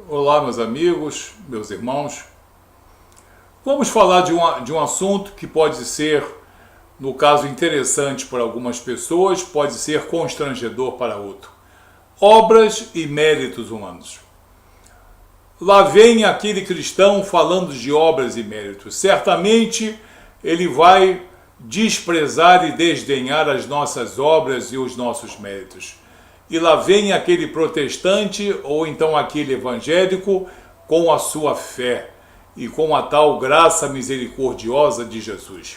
Olá, meus amigos, meus irmãos. Vamos falar de um assunto que pode ser, no caso, interessante para algumas pessoas, pode ser constrangedor para outro. Obras e méritos humanos. Lá vem aquele cristão falando de obras e méritos. Certamente ele vai desprezar e desdenhar as nossas obras e os nossos méritos. E lá vem aquele protestante ou então aquele evangélico com a sua fé e com a tal graça misericordiosa de Jesus.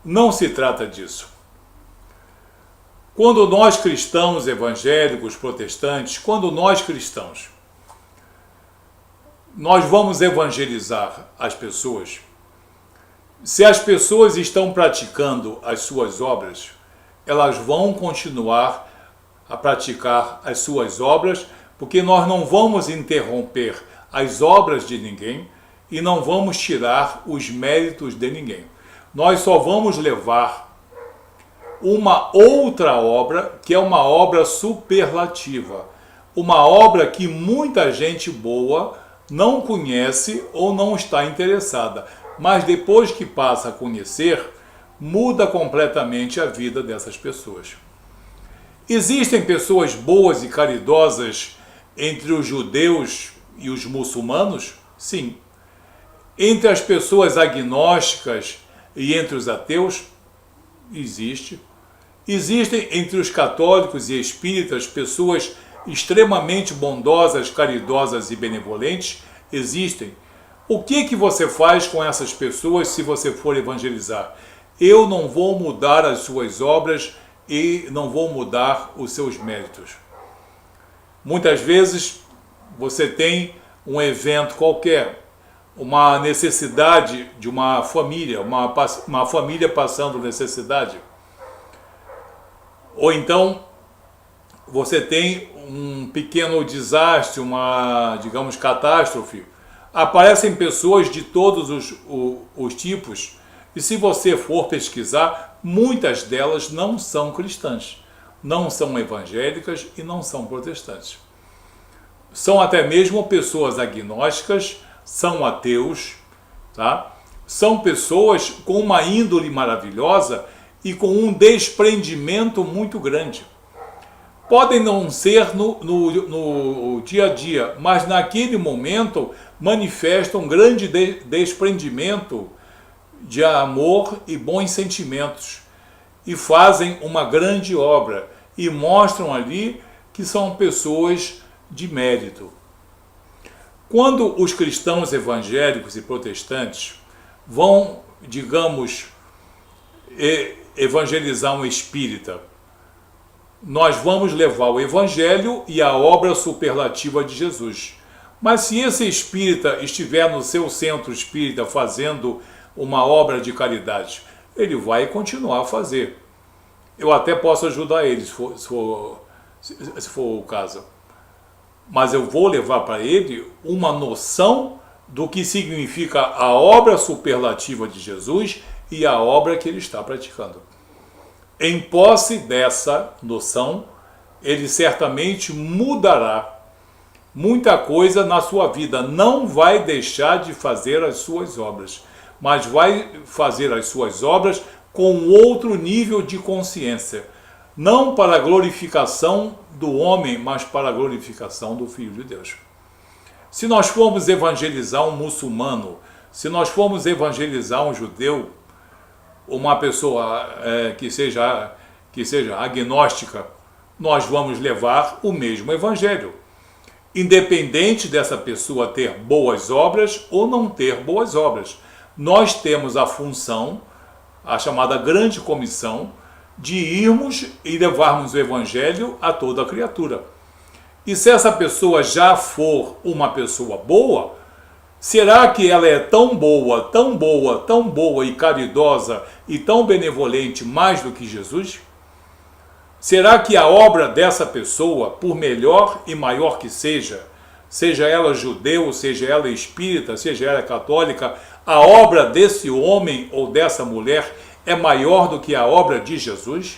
Não se trata disso. Quando nós cristãos evangélicos, protestantes, quando nós cristãos, nós vamos evangelizar as pessoas, se as pessoas estão praticando as suas obras, elas vão continuar a praticar as suas obras, porque nós não vamos interromper as obras de ninguém e não vamos tirar os méritos de ninguém. Nós só vamos levar uma outra obra, que é uma obra superlativa, uma obra que muita gente boa não conhece ou não está interessada, mas depois que passa a conhecer, muda completamente a vida dessas pessoas. Existem pessoas boas e caridosas entre os judeus e os muçulmanos? Sim. Entre as pessoas agnósticas e entre os ateus? Existe. Existem entre os católicos e espíritas pessoas extremamente bondosas, caridosas e benevolentes? Existem. O que você faz com essas pessoas se você for evangelizar? Eu não vou mudar as suas obras e não vou mudar os seus méritos. Muitas vezes você tem um evento qualquer, uma necessidade de uma família, uma família passando necessidade. Ou então você tem um pequeno desastre, uma, digamos, catástrofe. Aparecem pessoas de todos os tipos, e se você for pesquisar, muitas delas não são cristãs, não são evangélicas e não são protestantes. São até mesmo pessoas agnósticas, são ateus, tá? São pessoas com uma índole maravilhosa e com um desprendimento muito grande. Podem não ser no dia a dia, mas naquele momento manifestam um grande desprendimento de amor e bons sentimentos, e fazem uma grande obra, e mostram ali que são pessoas de mérito. Quando os cristãos evangélicos e protestantes vão, digamos, evangelizar um espírita, nós vamos levar o evangelho e a obra superlativa de Jesus. Mas se esse espírita estiver no seu centro espírita fazendo uma obra de caridade, ele vai continuar a fazer. Eu até posso ajudar ele, se for o caso. Mas eu vou levar para ele uma noção do que significa a obra superlativa de Jesus e a obra que ele está praticando. Em posse dessa noção, ele certamente mudará muita coisa na sua vida. Não vai deixar de fazer as suas obras, mas vai fazer as suas obras com outro nível de consciência, não para a glorificação do homem, mas para a glorificação do Filho de Deus. Se nós formos evangelizar um muçulmano, se nós formos evangelizar um judeu, uma pessoa que seja agnóstica, nós vamos levar o mesmo evangelho, independente dessa pessoa ter boas obras ou não ter boas obras. Nós temos a função, a chamada grande comissão, de irmos e levarmos o evangelho a toda a criatura. E se essa pessoa já for uma pessoa boa, será que ela é tão boa, tão boa, tão boa e caridosa e tão benevolente mais do que Jesus? Será que a obra dessa pessoa, por melhor e maior que seja ela judeu, seja ela espírita, seja ela católica, a obra desse homem ou dessa mulher é maior do que a obra de Jesus?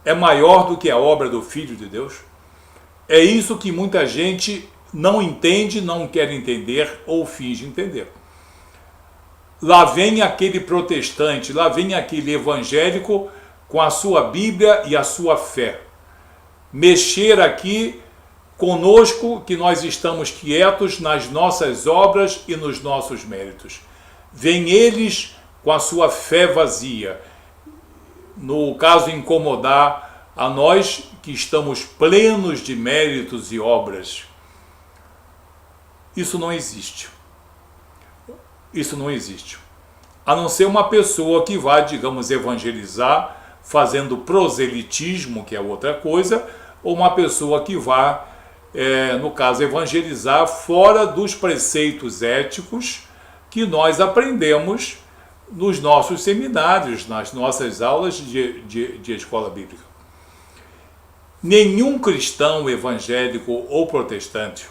É maior do que a obra do Filho de Deus? É isso que muita gente não entende, não quer entender ou finge entender. Lá vem aquele protestante, lá vem aquele evangélico com a sua Bíblia e a sua fé. Mexer aqui conosco, que nós estamos quietos nas nossas obras e nos nossos méritos. Vem eles com a sua fé vazia, no caso incomodar a nós que estamos plenos de méritos e obras. Isso não existe. Isso não existe. A não ser uma pessoa que vai, digamos, evangelizar, fazendo proselitismo, que é outra coisa, ou uma pessoa que vai, no caso, evangelizar fora dos preceitos éticos que nós aprendemos nos nossos seminários, nas nossas aulas de escola bíblica. Nenhum cristão evangélico ou protestante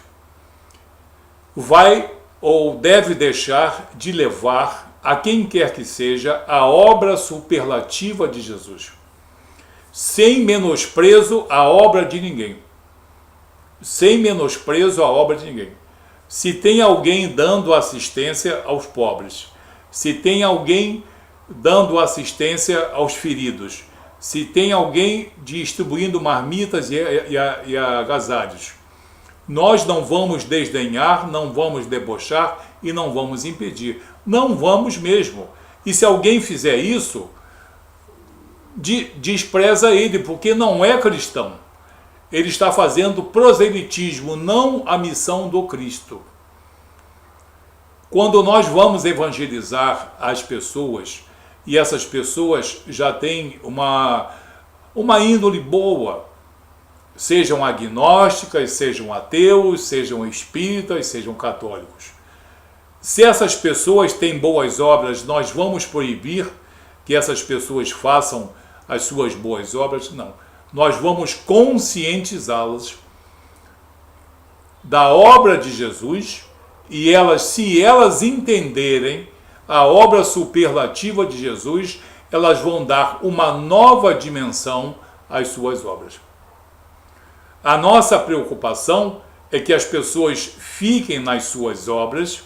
vai ou deve deixar de levar a quem quer que seja a obra superlativa de Jesus, sem menosprezo à obra de ninguém. Sem menosprezo à obra de ninguém. Se tem alguém dando assistência aos pobres, se tem alguém dando assistência aos feridos, se tem alguém distribuindo marmitas e agasalhos, nós não vamos desdenhar, não vamos debochar e não vamos impedir. Não vamos mesmo. E se alguém fizer isso, despreza ele, porque não é cristão. Ele está fazendo proselitismo, não a missão do Cristo. Quando nós vamos evangelizar as pessoas, e essas pessoas já têm uma índole boa, sejam agnósticas, sejam ateus, sejam espíritas, sejam católicos. Se essas pessoas têm boas obras, nós vamos proibir que essas pessoas façam as suas boas obras? Não. Nós vamos conscientizá-las da obra de Jesus e elas, se elas entenderem a obra superlativa de Jesus, elas vão dar uma nova dimensão às suas obras. A nossa preocupação é que as pessoas fiquem nas suas obras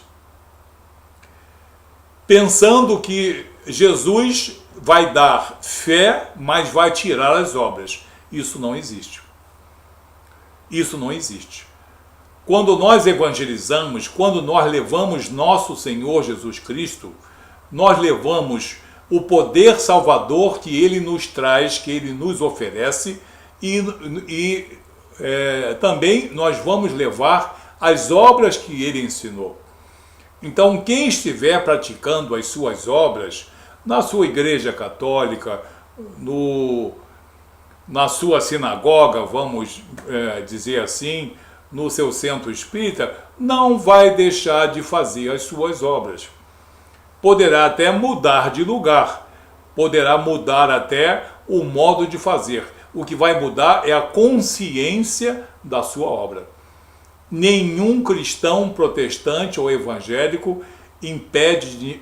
pensando que Jesus vai dar fé, mas vai tirar as obras. Isso não existe. Isso não existe. Quando nós evangelizamos, quando nós levamos nosso Senhor Jesus Cristo, nós levamos o poder salvador que Ele nos traz, que Ele nos oferece, e também nós vamos levar as obras que Ele ensinou. Então, quem estiver praticando as suas obras na sua igreja católica, na sua sinagoga, vamos dizer assim, no seu centro espírita, não vai deixar de fazer as suas obras. Poderá até mudar de lugar, poderá mudar até o modo de fazer. O que vai mudar é a consciência da sua obra. Nenhum cristão protestante ou evangélico impede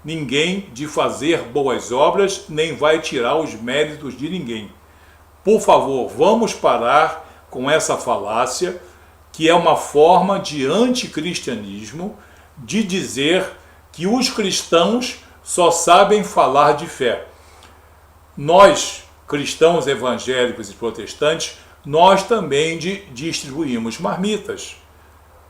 ninguém de fazer boas obras, nem vai tirar os méritos de ninguém. Por favor, vamos parar com essa falácia, que é uma forma de anticristianismo, de dizer que os cristãos só sabem falar de fé. Nós, cristãos evangélicos e protestantes, nós também distribuímos marmitas.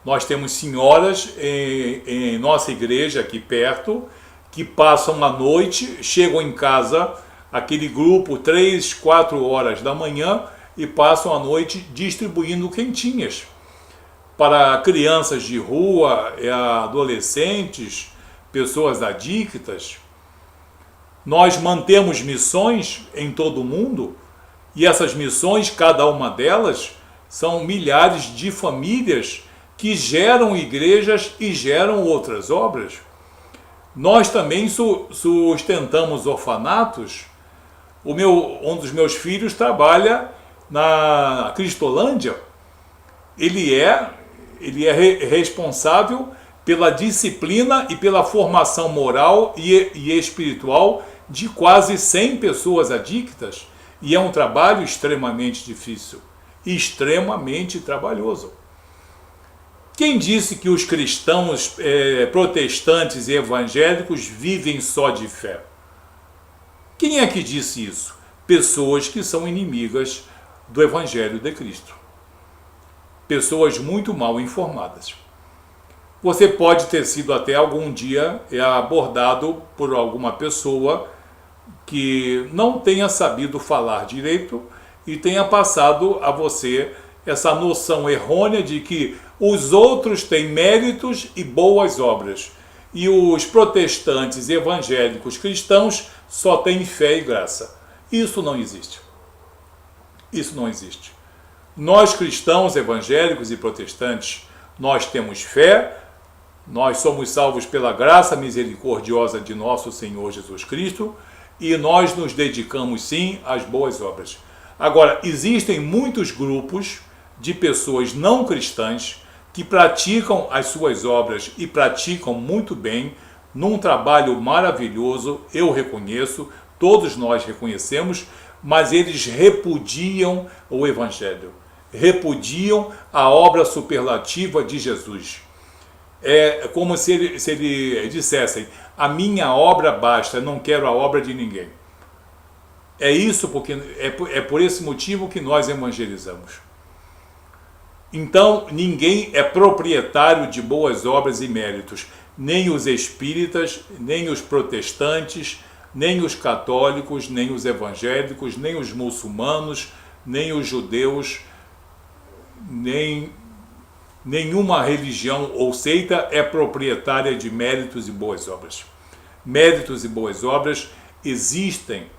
Nós temos senhoras em nossa igreja aqui perto, que passam a noite, chegam em casa, aquele grupo, 3, 4 horas da manhã, e passam a noite distribuindo quentinhas para crianças de rua, adolescentes, pessoas adictas. Nós mantemos missões em todo o mundo, e essas missões, cada uma delas, são milhares de famílias que geram igrejas e geram outras obras. Nós também sustentamos orfanatos. Um dos meus filhos trabalha na Cristolândia. Ele é responsável pela disciplina e pela formação moral e espiritual de quase 100 pessoas adictas. E é um trabalho extremamente difícil, extremamente trabalhoso. Quem disse que os cristãos protestantes e evangélicos vivem só de fé? Quem é que disse isso? Pessoas que são inimigas do Evangelho de Cristo. Pessoas muito mal informadas. Você pode ter sido até algum dia abordado por alguma pessoa que não tenha sabido falar direito e tenha passado a você essa noção errônea de que os outros têm méritos e boas obras e os protestantes evangélicos cristãos só têm fé e graça. Isso não existe. Isso não existe. Nós cristãos evangélicos e protestantes, nós temos fé, nós somos salvos pela graça misericordiosa de nosso Senhor Jesus Cristo e nós nos dedicamos sim às boas obras. Agora, existem muitos grupos de pessoas não cristãs que praticam as suas obras e praticam muito bem, num trabalho maravilhoso, eu reconheço, todos nós reconhecemos, mas eles repudiam o Evangelho, repudiam a obra superlativa de Jesus. É como se ele dissessem, a minha obra basta, não quero a obra de ninguém. É isso, porque é por esse motivo que nós evangelizamos. Então, ninguém é proprietário de boas obras e méritos, nem os espíritas, nem os protestantes, nem os católicos, nem os evangélicos, nem os muçulmanos, nem os judeus, nenhuma religião ou seita é proprietária de méritos e boas obras. Méritos e boas obras existem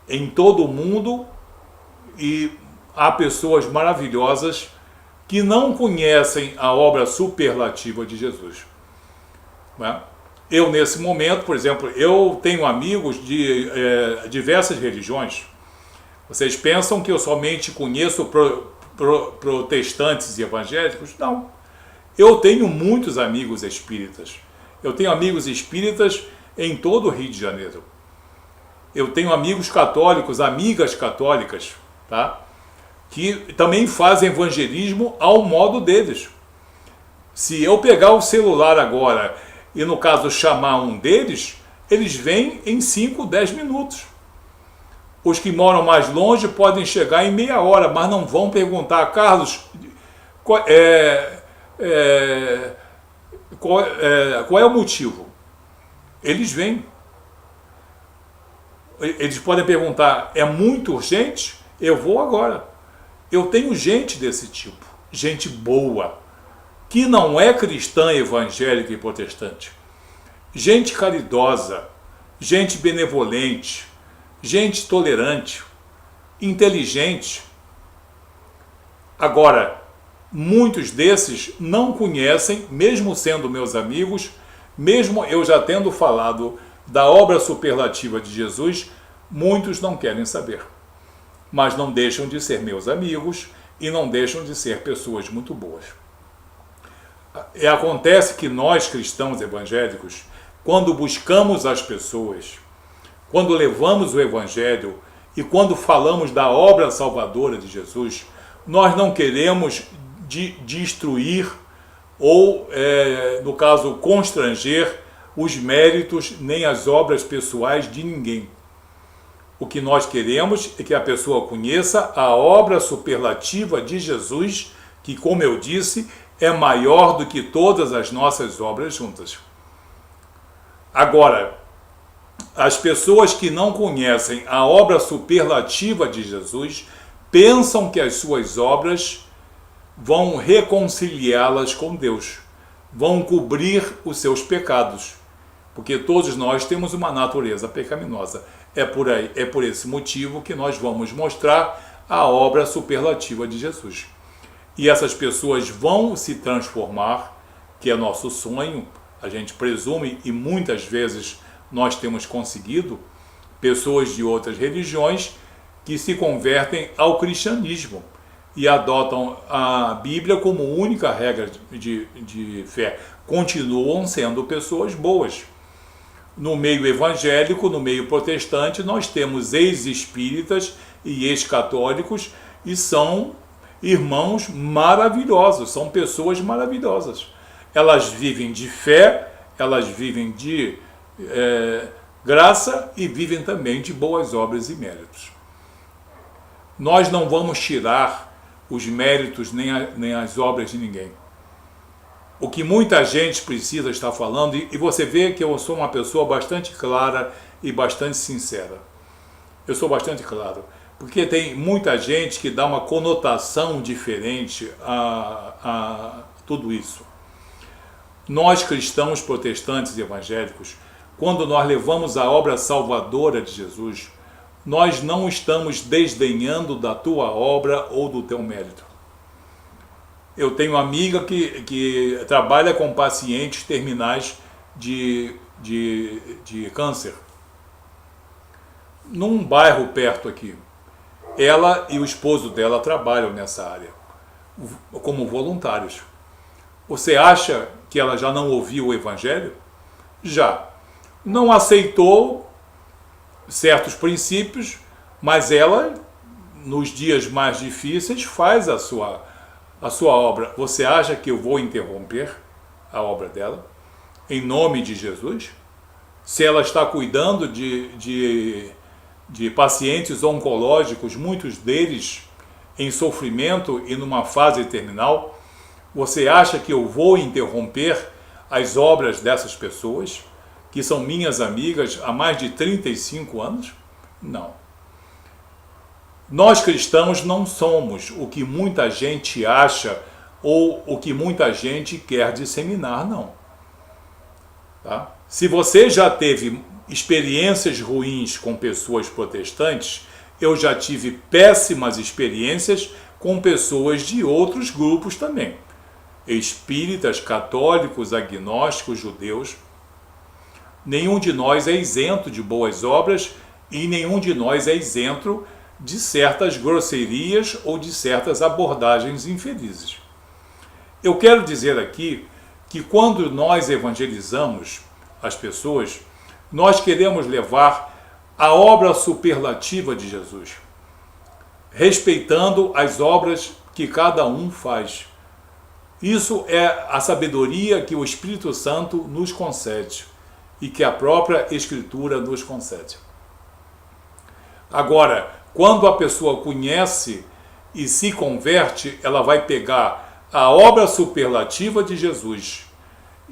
em todo o mundo e há pessoas maravilhosas que não conhecem a obra superlativa de Jesus. Eu, nesse momento, por exemplo, eu tenho amigos de diversas religiões. Vocês pensam que eu somente conheço protestantes e evangélicos? Não. Eu tenho muitos amigos espíritas. Eu tenho amigos espíritas em todo o Rio de Janeiro. Eu tenho amigos católicos, amigas católicas, tá? Que também fazem evangelismo ao modo deles. Se eu pegar o celular agora e, no caso, chamar um deles, eles vêm em 5, 10 minutos. Os que moram mais longe podem chegar em meia hora, mas não vão perguntar, Carlos, qual é o motivo? Eles vêm. Eles podem perguntar, é muito urgente? Eu vou agora. Eu tenho gente desse tipo, gente boa, que não é cristã, evangélica e protestante. Gente caridosa, gente benevolente, gente tolerante, inteligente. Agora, muitos desses não conhecem, mesmo sendo meus amigos, mesmo eu já tendo falado da obra superlativa de Jesus, muitos não querem saber. Mas não deixam de ser meus amigos e não deixam de ser pessoas muito boas. E acontece que nós, cristãos evangélicos, quando buscamos as pessoas, quando levamos o Evangelho e quando falamos da obra salvadora de Jesus, nós não queremos destruir ou, no caso, constranger os méritos nem as obras pessoais de ninguém. O que nós queremos é que a pessoa conheça a obra superlativa de Jesus, que, como eu disse, é maior do que todas as nossas obras juntas. Agora, as pessoas que não conhecem a obra superlativa de Jesus pensam que as suas obras vão reconciliá-las com Deus, vão cobrir os seus pecados, porque todos nós temos uma natureza pecaminosa. É por esse motivo que nós vamos mostrar a obra superlativa de Jesus. E essas pessoas vão se transformar, que é nosso sonho, a gente presume, e muitas vezes nós temos conseguido, pessoas de outras religiões que se convertem ao cristianismo e adotam a Bíblia como única regra de fé. Continuam sendo pessoas boas. No meio evangélico, no meio protestante, nós temos ex-espíritas e ex-católicos, e são irmãos maravilhosos, são pessoas maravilhosas. Elas vivem de fé, elas vivem de graça e vivem também de boas obras e méritos. Nós não vamos tirar os méritos nem as obras de ninguém. O que muita gente precisa estar falando, e você vê que eu sou uma pessoa bastante clara e bastante sincera. Eu sou bastante claro, porque tem muita gente que dá uma conotação diferente a tudo isso. Nós cristãos, protestantes e evangélicos, quando nós levamos a obra salvadora de Jesus, nós não estamos desdenhando da tua obra ou do teu mérito. Eu tenho uma amiga que trabalha com pacientes terminais de câncer, num bairro perto aqui. Ela e o esposo dela trabalham nessa área, como voluntários. Você acha que ela já não ouviu o Evangelho? Já. Não aceitou certos princípios, mas ela, nos dias mais difíceis, faz a sua obra. Você acha que eu vou interromper a obra dela? Em nome de Jesus? Se ela está cuidando de pacientes oncológicos, muitos deles em sofrimento e numa fase terminal, você acha que eu vou interromper as obras dessas pessoas, que são minhas amigas há mais de 35 anos? Não. Nós cristãos não somos o que muita gente acha ou o que muita gente quer disseminar, não. Tá? Se você já teve experiências ruins com pessoas protestantes, eu já tive péssimas experiências com pessoas de outros grupos também. Espíritas, católicos, agnósticos, judeus. Nenhum de nós é isento de boas obras e nenhum de nós é isento de certas grosserias ou de certas abordagens infelizes. Eu quero dizer aqui que quando nós evangelizamos as pessoas, nós queremos levar a obra superlativa de Jesus, respeitando as obras que cada um faz. Isso é a sabedoria que o Espírito Santo nos concede e que a própria Escritura nos concede. Agora, quando a pessoa conhece e se converte, ela vai pegar a obra superlativa de Jesus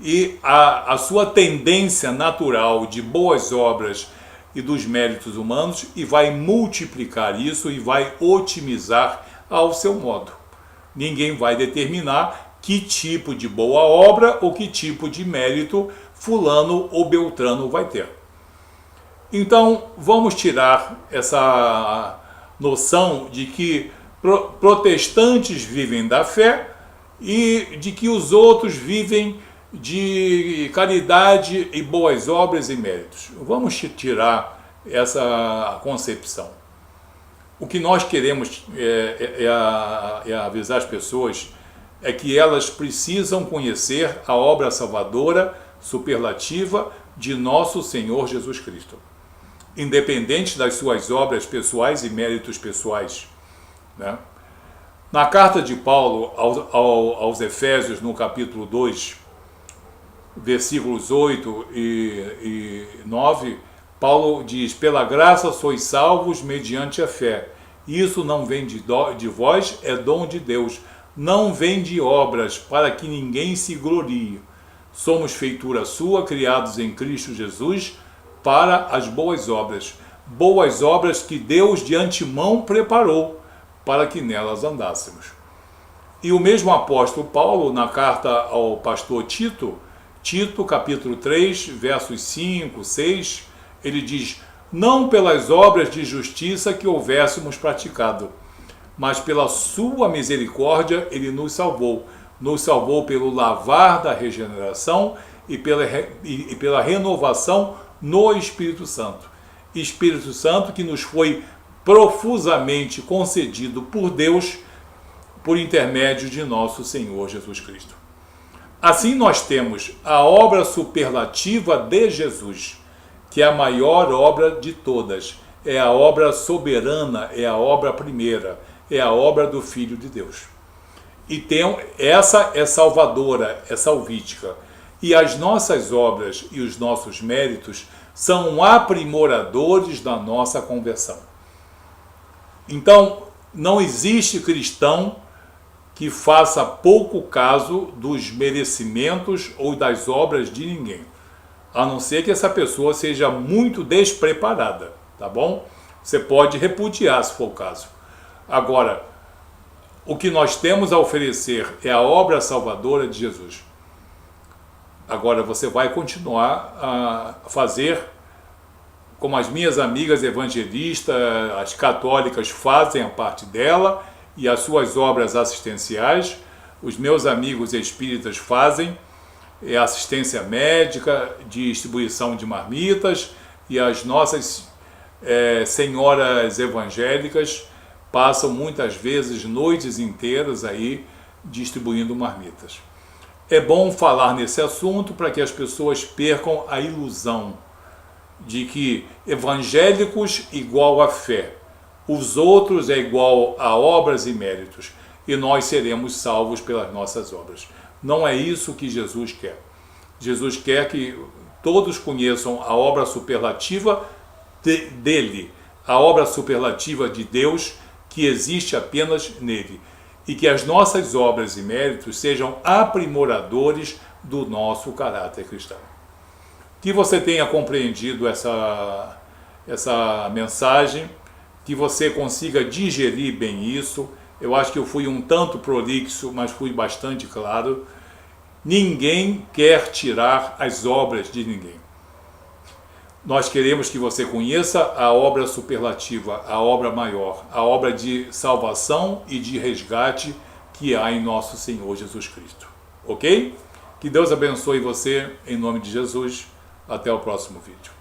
e a sua tendência natural de boas obras e dos méritos humanos e vai multiplicar isso e vai otimizar ao seu modo. Ninguém vai determinar que tipo de boa obra ou que tipo de mérito fulano ou beltrano vai ter. Então, vamos tirar essa noção de que protestantes vivem da fé e de que os outros vivem de caridade e boas obras e méritos. Vamos tirar essa concepção. O que nós queremos é avisar as pessoas é que elas precisam conhecer a obra salvadora, superlativa de nosso Senhor Jesus Cristo. Independente das suas obras pessoais e méritos pessoais. Né? Na carta de Paulo aos Efésios, no capítulo 2, versículos 8 e 9, Paulo diz: pela graça sois salvos mediante a fé. Isso não vem de vós, é dom de Deus. Não vem de obras, para que ninguém se glorie. Somos feitura sua, criados em Cristo Jesus, para as boas obras que Deus de antemão preparou, para que nelas andássemos. E o mesmo apóstolo Paulo, na carta ao pastor Tito, capítulo 3, versos 5, 6, ele diz: não pelas obras de justiça que houvéssemos praticado, mas pela sua misericórdia ele nos salvou pelo lavar da regeneração e pela renovação no Espírito Santo. Espírito Santo que nos foi profusamente concedido por Deus por intermédio de nosso Senhor Jesus Cristo. Assim nós temos a obra superlativa de Jesus, que é a maior obra de todas, é a obra soberana, é a obra primeira, é a obra do Filho de Deus. E essa é salvadora, é salvítica. E as nossas obras e os nossos méritos são aprimoradores da nossa conversão. Então, não existe cristão que faça pouco caso dos merecimentos ou das obras de ninguém, a não ser que essa pessoa seja muito despreparada, tá bom? Você pode repudiar se for o caso. Agora, o que nós temos a oferecer é a obra salvadora de Jesus. Agora você vai continuar a fazer como as minhas amigas evangelistas, as católicas fazem a parte dela e as suas obras assistenciais. Os meus amigos espíritas fazem assistência médica, distribuição de marmitas, e as nossas senhoras evangélicas passam muitas vezes noites inteiras aí distribuindo marmitas. É bom falar nesse assunto para que as pessoas percam a ilusão de que evangélicos igual a fé, os outros é igual a obras e méritos, e nós seremos salvos pelas nossas obras. Não é isso que Jesus quer. Jesus quer que todos conheçam a obra superlativa dele, a obra superlativa de Deus, que existe apenas nele, e que as nossas obras e méritos sejam aprimoradores do nosso caráter cristão. Que você tenha compreendido essa mensagem, que você consiga digerir bem isso. Eu acho que eu fui um tanto prolixo, mas fui bastante claro. Ninguém quer tirar as obras de ninguém. Nós queremos que você conheça a obra superlativa, a obra maior, a obra de salvação e de resgate que há em nosso Senhor Jesus Cristo. Ok? Que Deus abençoe você, em nome de Jesus. Até o próximo vídeo.